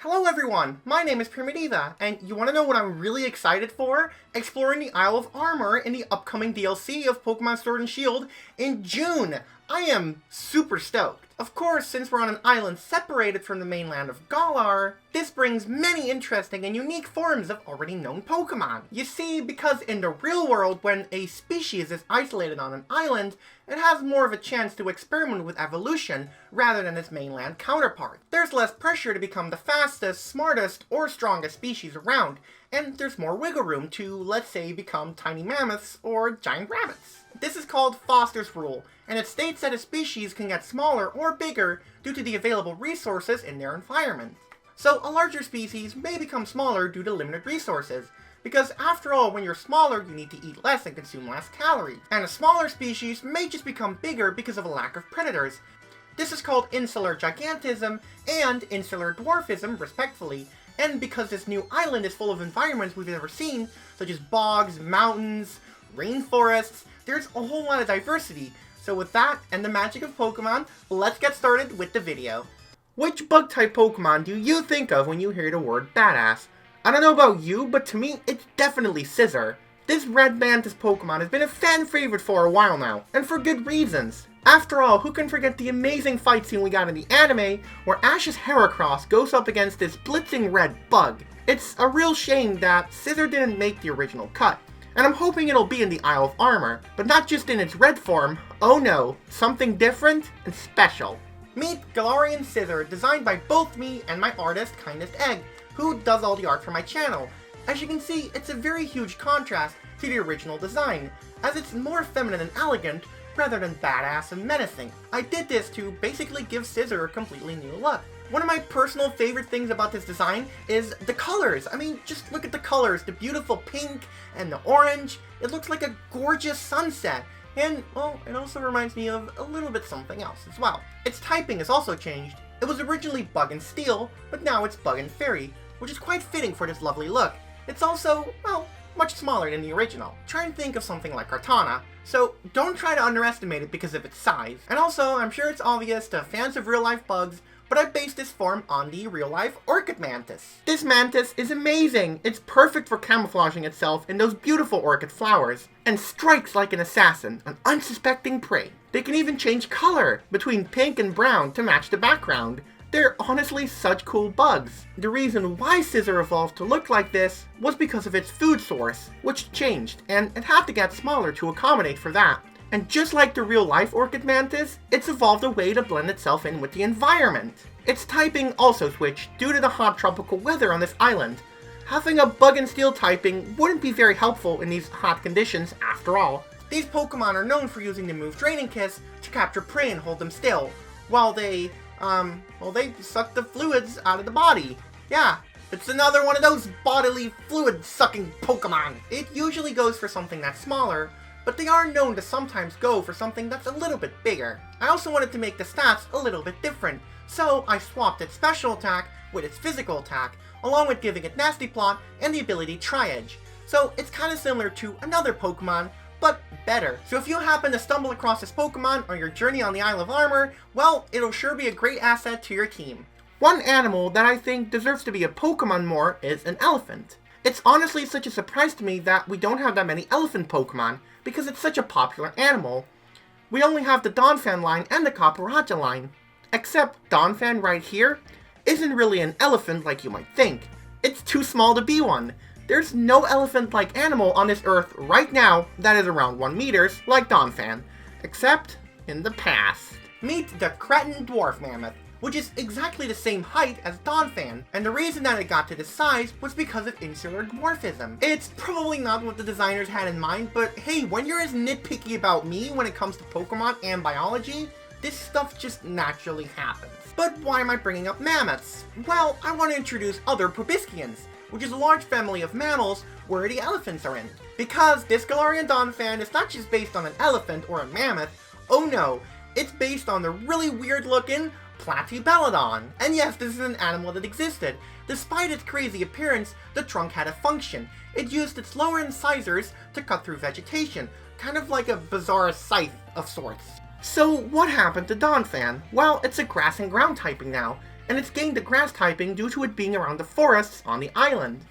Hello everyone, my name is PrimaDiva, and you want to know what I'm really excited for? Exploring the Isle of Armor in the upcoming DLC of Pokemon Sword and Shield in June! I am super stoked. Of course, since we're on an island separated from the mainland of Galar, this brings many interesting and unique forms of already known Pokemon. You see, because in the real world, when a species is isolated on an island, it has more of a chance to experiment with evolution rather than its mainland counterpart. There's less pressure to become the fastest, smartest, or strongest species around, and there's more wiggle room to, let's say, become tiny mammoths or giant rabbits. This is called Foster's Rule, and it states that a species can get smaller or bigger due to the available resources in their environment. So a larger species may become smaller due to limited resources, because after all, when you're smaller, you need to eat less and consume less calories. And a smaller species may just become bigger because of a lack of predators. This is called insular gigantism and insular dwarfism, respectively. And because this new island is full of environments we've never seen, such as bogs, mountains, rainforests, there's a whole lot of diversity. So with that and the magic of Pokemon, let's get started with the video. Which bug-type Pokemon do you think of when you hear the word badass? I don't know about you, but to me, it's definitely Scizor. This red mantis Pokemon has been a fan favorite for a while now, and for good reasons. After all, who can forget the amazing fight scene we got in the anime, where Ash's Heracross goes up against this blitzing red bug? It's a real shame that Scizor didn't make the original cut, and I'm hoping it'll be in the Isle of Armor, but not just in its red form. Oh no, something different and special. Meet Galarian Scizor, designed by both me and my artist, Kindest Egg, who does all the art for my channel. As you can see, it's a very huge contrast to the original design, as it's more feminine and elegant, rather than badass and menacing. I did this to basically give Scizor a completely new look. One of my personal favorite things about this design is the colors. I mean, just look at the colors, the beautiful pink and the orange. It looks like a gorgeous sunset. And, well, it also reminds me of a little bit something else as well. Its typing has also changed. It was originally Bug and Steel, but now it's Bug and Fairy, which is quite fitting for this lovely look. It's also, well, much smaller than the original. Try and think of something like Kartana, so don't try to underestimate it because of its size. And also, I'm sure it's obvious to fans of real-life bugs, but I based this form on the real-life Orchid Mantis. This mantis is amazing! It's perfect for camouflaging itself in those beautiful orchid flowers, and strikes like an assassin on unsuspecting prey. They can even change color between pink and brown to match the background. They're honestly such cool bugs. The reason why Scizor evolved to look like this was because of its food source, which changed, and it had to get smaller to accommodate for that. And just like the real-life Orchid Mantis, it's evolved a way to blend itself in with the environment. Its typing also switched due to the hot tropical weather on this island. Having a Bug and Steel typing wouldn't be very helpful in these hot conditions after all. These Pokemon are known for using the move Draining Kiss to capture prey and hold them still, while they suck the fluids out of the body. Yeah, it's another one of those bodily fluid-sucking Pokemon. It usually goes for something that's smaller, but they are known to sometimes go for something that's a little bit bigger. I also wanted to make the stats a little bit different, so I swapped its special attack with its physical attack, along with giving it Nasty Plot and the ability Tri-Edge. So it's kind of similar to another Pokemon, but better. So if you happen to stumble across this Pokemon on your journey on the Isle of Armor, well, it'll sure be a great asset to your team. One animal that I think deserves to be a Pokemon more is an elephant. It's honestly such a surprise to me that we don't have that many elephant Pokemon, because it's such a popular animal. We only have the Donphan line and the Copperajah line. Except Donphan right here isn't really an elephant like you might think. It's too small to be one. There's no elephant-like animal on this earth right now that is around 1 meter like Donphan, except in the past. Meet the Cretan Dwarf Mammoth, which is exactly the same height as Donphan, and the reason that it got to this size was because of insular dwarfism. It's probably not what the designers had in mind, but hey, when you're as nitpicky about me when it comes to Pokemon and biology, this stuff just naturally happens. But why am I bringing up mammoths? Well, I want to introduce other proboscians, which is a large family of mammals where the elephants are in. Because this Galarian Donphan is not just based on an elephant or a mammoth, oh no, it's based on the really weird looking Platybelodon. And yes, this is an animal that existed. Despite its crazy appearance, the trunk had a function. It used its lower incisors to cut through vegetation, kind of like a bizarre scythe of sorts. So what happened to Donphan? Well, it's a grass and ground typing now, and it's gained the grass typing due to it being around the forests on the island.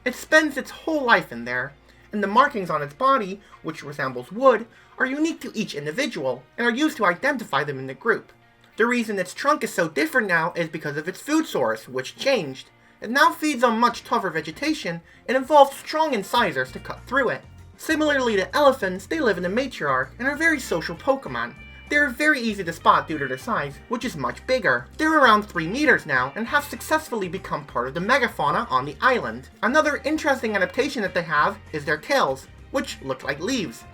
It spends its whole life in there, and the markings on its body, which resembles wood, are unique to each individual, and are used to identify them in the group. The reason its trunk is so different now is because of its food source, which changed. It now feeds on much tougher vegetation, and involves strong incisors to cut through it. Similarly to elephants, they live in the matriarch, and are very social Pokemon. They are very easy to spot due to their size, which is much bigger. They're around 3 meters now, and have successfully become part of the megafauna on the island. Another interesting adaptation that they have is their tails, which look like leaves.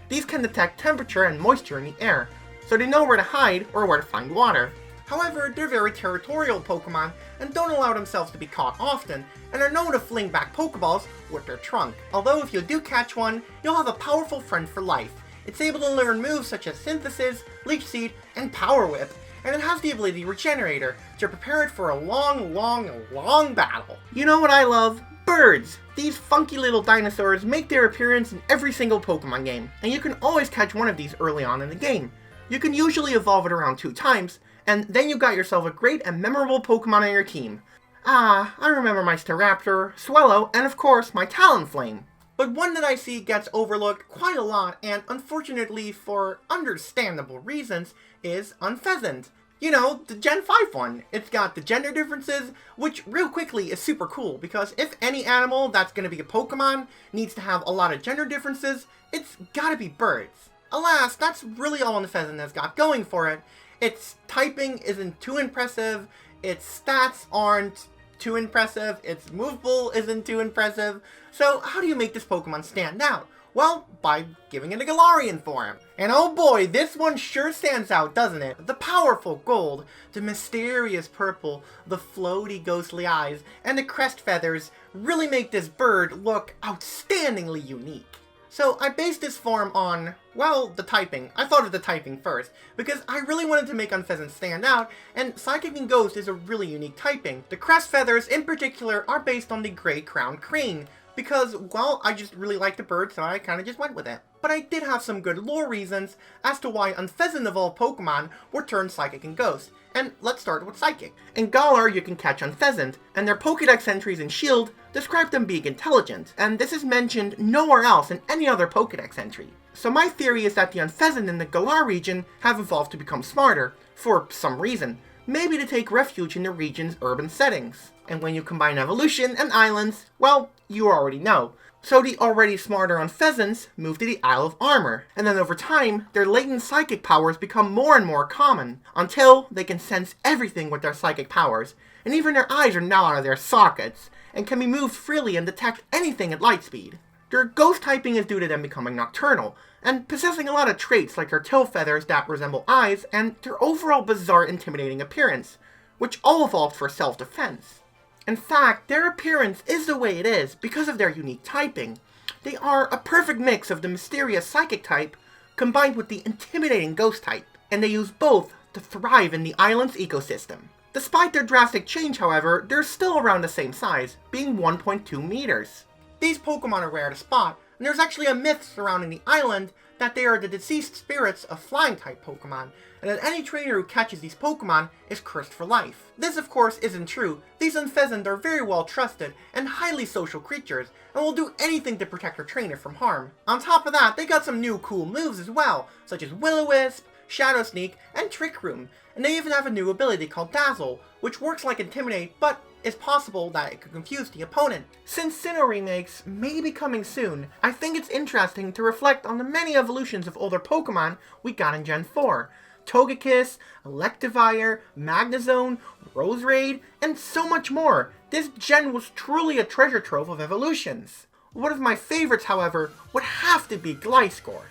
These can detect temperature and moisture in the air, so they know where to hide or where to find water. However, they're very territorial Pokemon, and don't allow themselves to be caught often, and are known to fling back Pokeballs with their trunk. Although if you do catch one, you'll have a powerful friend for life. It's able to learn moves such as Synthesis, Leech Seed, and Power Whip, and it has the ability Regenerator to prepare it for a long battle. You know what I love? Birds! These funky little dinosaurs make their appearance in every single Pokemon game, and you can always catch one of these early on in the game. You can usually evolve it around 2 times, and then you got yourself a great and memorable Pokemon on your team. I remember my Staraptor, Swellow, and of course my Talonflame. But one that I see gets overlooked quite a lot, and unfortunately for understandable reasons, is Unfezant. You know, the Gen 5 one. It's got the gender differences, which real quickly is super cool, because if any animal that's going to be a Pokemon needs to have a lot of gender differences, it's gotta be birds. Alas, that's really all Unfezant has got going for it. Its typing isn't too impressive, its stats aren't too impressive, its movable isn't too impressive. So how do you make this Pokemon stand out? Well, by giving it a Galarian form. And oh boy, this one sure stands out, doesn't it? The powerful gold, the mysterious purple, the floaty ghostly eyes, and the crest feathers really make this bird look outstandingly unique. So I based this form on, well, the typing. I thought of the typing first, because I really wanted to make Unfezant stand out, and Psychic and Ghost is a really unique typing. The crest feathers in particular are based on the gray crowned crane, because, well, I just really like the bird, so I kinda just went with it. But I did have some good lore reasons as to why Unfezant of all Pokemon were turned Psychic and Ghost. And let's start with Psychic. In Galar, you can catch Unfezant, and their Pokédex entries in Shield describe them being intelligent, and this is mentioned nowhere else in any other Pokédex entry. So my theory is that the Unfezant in the Galar region have evolved to become smarter, for some reason. Maybe to take refuge in the region's urban settings. And when you combine evolution and islands, well, you already know. So the already smarter Unfezants move to the Isle of Armor, and then over time, their latent psychic powers become more and more common, until they can sense everything with their psychic powers, and even their eyes are now out of their sockets, and can be moved freely and detect anything at light speed. Their ghost typing is due to them becoming nocturnal, and possessing a lot of traits like their tail feathers that resemble eyes, and their overall bizarre intimidating appearance, which all evolved for self-defense. In fact, their appearance is the way it is because of their unique typing. They are a perfect mix of the mysterious psychic type combined with the intimidating ghost type, and they use both to thrive in the island's ecosystem. Despite their drastic change, however, they're still around the same size, being 1.2 meters. These Pokemon are rare to spot, and there's actually a myth surrounding the island that they are the deceased spirits of flying-type Pokemon, and that any trainer who catches these Pokemon is cursed for life. This, of course, isn't true. These Unfezant are very well trusted and highly social creatures, and will do anything to protect their trainer from harm. On top of that, they got some new cool moves as well, such as Will-O-Wisp, Shadow Sneak, and Trick Room, and they even have a new ability called Dazzle, which works like Intimidate, but it's possible that it could confuse the opponent. Since Sinnoh remakes may be coming soon, I think it's interesting to reflect on the many evolutions of older Pokemon we got in Gen 4. Togekiss, Electivire, Magnezone, Roserade, and so much more. This gen was truly a treasure trove of evolutions. One of my favorites, however, would have to be Gliscor.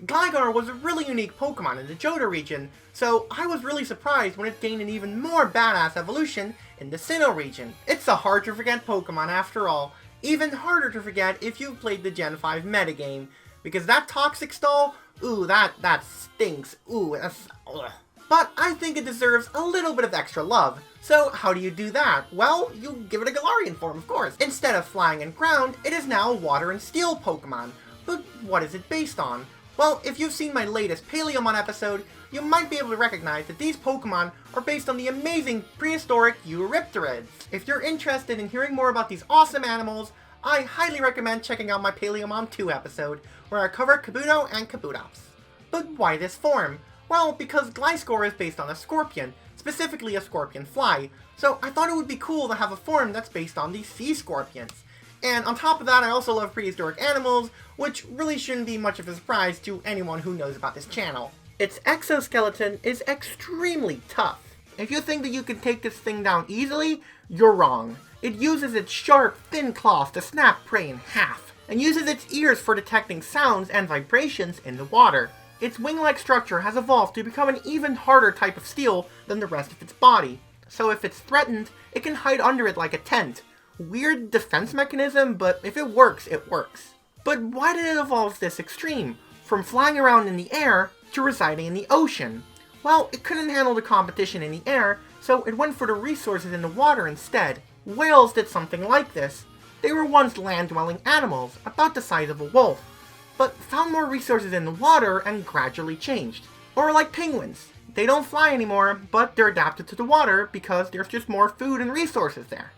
Gligar was a really unique Pokemon in the Johto region, so I was really surprised when it gained an even more badass evolution in the Sinnoh region. It's a hard to forget Pokemon after all, even harder to forget if you've played the Gen 5 metagame, because that Toxic Stall, ooh, that stinks, ooh, that's, ugh. But I think it deserves a little bit of extra love. So how do you do that? Well, you give it a Galarian form, of course. Instead of flying and ground, it is now a water and steel Pokemon. But what is it based on? Well, if you've seen my latest Paleomon episode, you might be able to recognize that these Pokemon are based on the amazing prehistoric Eurypterids. If you're interested in hearing more about these awesome animals, I highly recommend checking out my Paleomon 2 episode, where I cover Kabuto and Kabutops. But why this form? Well, because Gliscor is based on a scorpion, specifically a scorpion fly, so I thought it would be cool to have a form that's based on these sea scorpions. And on top of that, I also love prehistoric animals, which really shouldn't be much of a surprise to anyone who knows about this channel. Its exoskeleton is extremely tough. If you think that you can take this thing down easily, you're wrong. It uses its sharp, thin claws to snap prey in half, and uses its ears for detecting sounds and vibrations in the water. Its wing-like structure has evolved to become an even harder type of steel than the rest of its body, so if it's threatened, it can hide under it like a tent. Weird defense mechanism, but if it works, it works. But why did it evolve this extreme? From flying around in the air to residing in the ocean? Well, it couldn't handle the competition in the air, so it went for the resources in the water instead. Whales did something like this. They were once land-dwelling animals, about the size of a wolf, but found more resources in the water and gradually changed. Or like penguins. They don't fly anymore, but they're adapted to the water because there's just more food and resources there.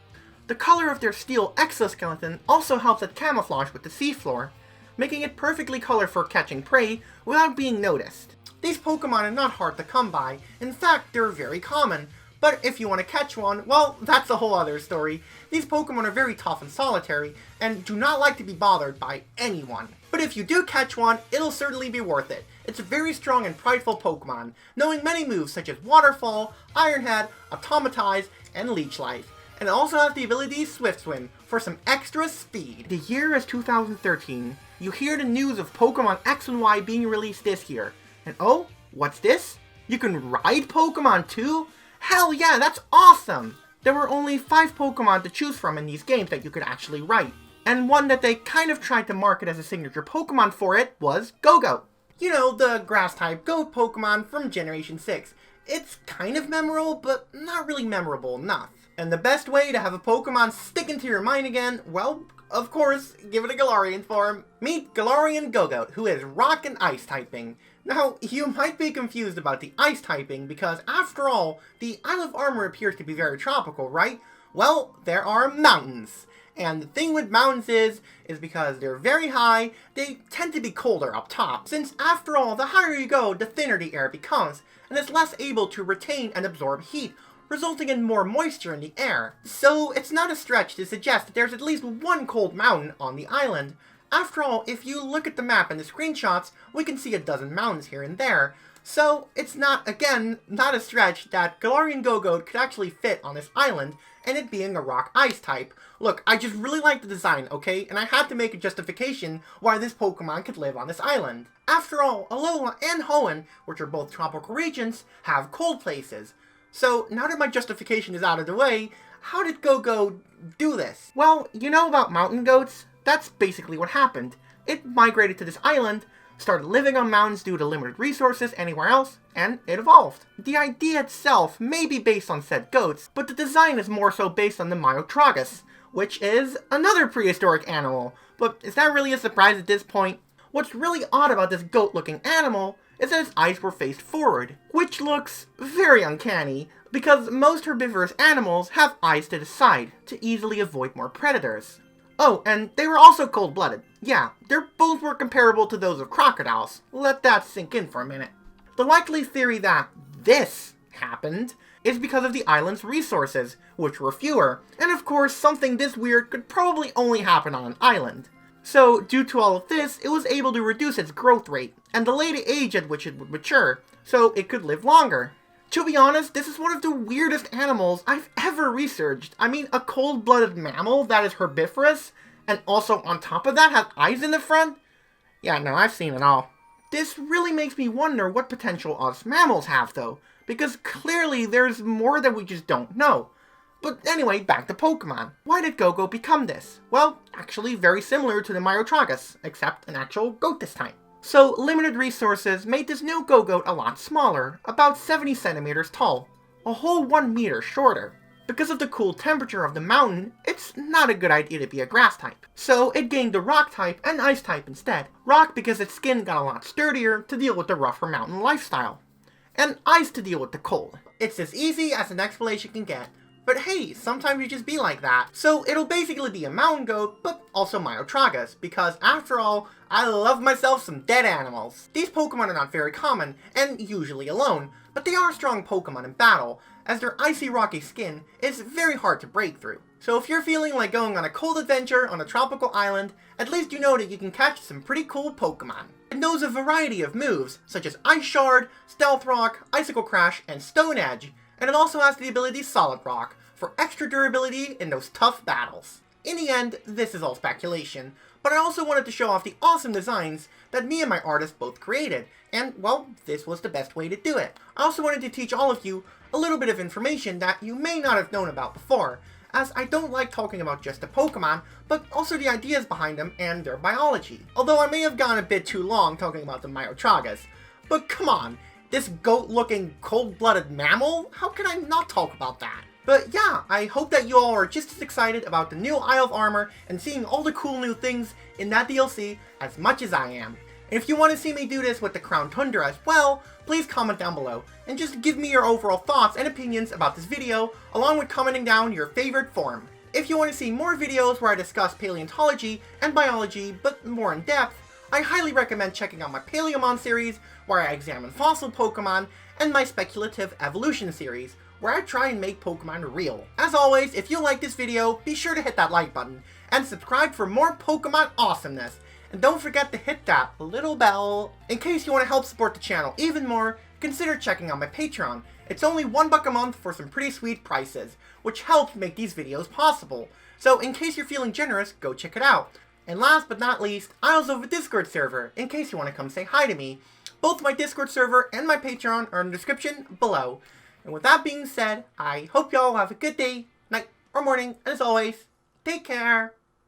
The color of their steel exoskeleton also helps it camouflage with the seafloor, making it perfectly colored for catching prey without being noticed. These Pokemon are not hard to come by. In fact, they're very common. But if you want to catch one, well, that's a whole other story. These Pokemon are very tough and solitary, and do not like to be bothered by anyone. But if you do catch one, it'll certainly be worth it. It's a very strong and prideful Pokemon, knowing many moves such as Waterfall, Iron Head, Automatize, and Leech Life. And it also has the ability Swift Swim for some extra speed. The year is 2013. You hear the news of Pokemon X and Y being released this year. And oh, what's this? You can ride Pokemon too? Hell yeah, that's awesome! There were only 5 Pokemon to choose from in these games that you could actually ride. And one that they kind of tried to market as a signature Pokemon for it was Gogoat. You know, the grass-type goat Pokemon from Generation 6. It's kind of memorable, but not really memorable enough. And the best way to have a Pokemon stick into your mind again, well, of course, give it a Galarian form. Meet Galarian Gogoat, who is Rock and Ice typing. Now, you might be confused about the Ice typing, because after all, the Isle of Armor appears to be very tropical, right? Well, there are mountains. And the thing with mountains is because they're very high, they tend to be colder up top. Since after all, the higher you go, the thinner the air becomes, and it's less able to retain and absorb heat, resulting in more moisture in the air. So it's not a stretch to suggest that there's at least one cold mountain on the island. After all, if you look at the map and the screenshots, we can see a dozen mountains here and there. So it's not, again, not a stretch that Galarian Gogoat could actually fit on this island, and it being a rock-ice type. Look, I just really like the design, okay? And I had to make a justification why this Pokemon could live on this island. After all, Alola and Hoenn, which are both tropical regions, have cold places. So, now that my justification is out of the way, how did Gogoat do this? Well, you know about mountain goats? That's basically what happened. It migrated to this island, started living on mountains due to limited resources anywhere else, and it evolved. The idea itself may be based on said goats, but the design is more so based on the Myotragus, which is another prehistoric animal. But is that really a surprise at this point? What's really odd about this goat-looking animal is that its eyes were faced forward, which looks very uncanny, because most herbivorous animals have eyes to the side, to easily avoid more predators. Oh, and they were also cold-blooded. Yeah, their bones were comparable to those of crocodiles. Let that sink in for a minute. The likely theory that this happened is because of the island's resources, which were fewer, and of course something this weird could probably only happen on an island. So, due to all of this, it was able to reduce its growth rate, and the late age at which it would mature, so it could live longer. To be honest, this is one of the weirdest animals I've ever researched. I mean, a cold-blooded mammal that is herbivorous, and also on top of that has eyes in the front? Yeah, no, I've seen it all. This really makes me wonder what potential us mammals have, though, because clearly there's more that we just don't know. But anyway, back to Pokemon. Why did Gogoat become this? Well, actually very similar to the Myotragus, except an actual goat this time. So, limited resources made this new Gogoat a lot smaller, about 70 centimeters tall, a whole 1 meter shorter. Because of the cool temperature of the mountain, it's not a good idea to be a grass type. So, it gained the rock type and ice type instead. Rock because its skin got a lot sturdier to deal with the rougher mountain lifestyle. and ice to deal with the cold. It's as easy as an explanation can get. But hey, sometimes you just be like that. So it'll basically be a mountain goat, but also Myotragas, because after all, I love myself some dead animals. These Pokemon are not very common, and usually alone, but they are strong Pokemon in battle, as their icy rocky skin is very hard to break through. So if you're feeling like going on a cold adventure on a tropical island, at least you know that you can catch some pretty cool Pokemon. It knows a variety of moves, such as Ice Shard, Stealth Rock, Icicle Crash, and Stone Edge, and it also has the ability Solid Rock, for extra durability in those tough battles. In the end, this is all speculation, but I also wanted to show off the awesome designs that me and my artist both created, and well, this was the best way to do it. I also wanted to teach all of you a little bit of information that you may not have known about before, as I don't like talking about just the Pokemon, but also the ideas behind them and their biology. Although I may have gone a bit too long talking about the Myotragas, but come on, this goat-looking, cold-blooded mammal? How can I not talk about that? But yeah, I hope that you all are just as excited about the new Isle of Armor and seeing all the cool new things in that DLC as much as I am. And if you want to see me do this with the Crown Tundra as well, please comment down below and just give me your overall thoughts and opinions about this video, along with commenting down your favorite form. If you want to see more videos where I discuss paleontology and biology, but more in depth, I highly recommend checking out my Paleomon series, where I examine fossil Pokemon, and my speculative evolution series, where I try and make Pokemon real. As always, if you like this video, be sure to hit that like button, and subscribe for more Pokemon awesomeness. And don't forget to hit that little bell. In case you want to help support the channel even more, consider checking out my Patreon. It's only $1 a month for some pretty sweet prices, which helps make these videos possible. So in case you're feeling generous, go check it out. And last but not least, I also have a Discord server, in case you want to come say hi to me. Both my Discord server and my Patreon are in the description below. And with that being said, I hope y'all have a good day, night, or morning, and as always, take care!